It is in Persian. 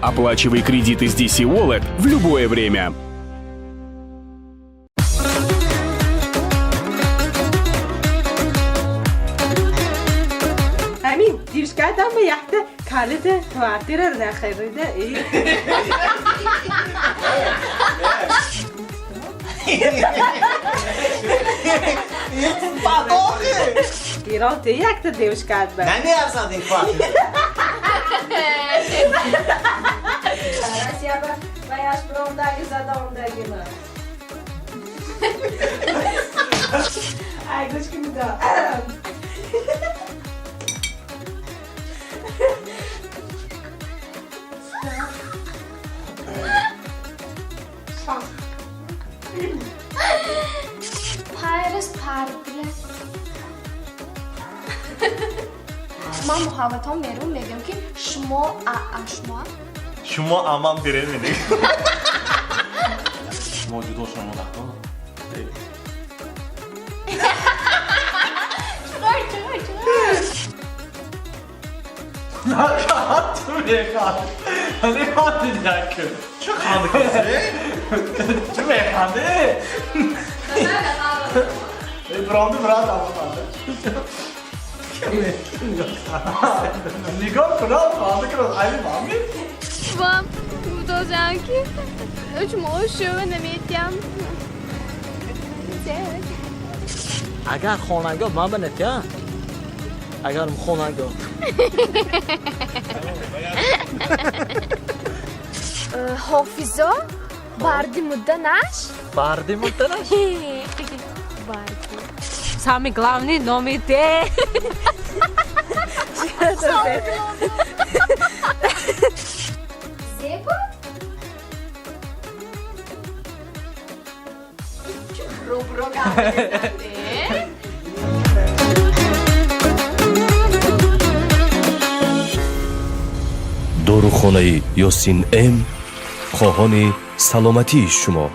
Оплачивай кредиты с DC Wallet в любое время. همین دیرش کردم به یخته کالت کواردیر رو نخریده ای ایران تی یکته دیوش کرد به نمی ارزاد این فاطمه Bayaş brondagi zadondagi mi? Ay gosh kimi da. پایرس پردیه من محبتام میرون میگم که شما شما امان بیره میدی شما جدا شما نکن تو میخواد نمیخواد نکن چه خانده کسی؟ چه میخوانده؟ برانده براد آمده نگاه کنم خانده کنم علی مامی Вам удовольствие. Очень мощно намедям. اگر خانگاه ما بنتیا اگر خانگاه Hafiza bardi mudanash. بردی مدنش Bardi. Самый главный номер Д. زیبا رو داروخانه یاسین ام خواهان سلامتی شما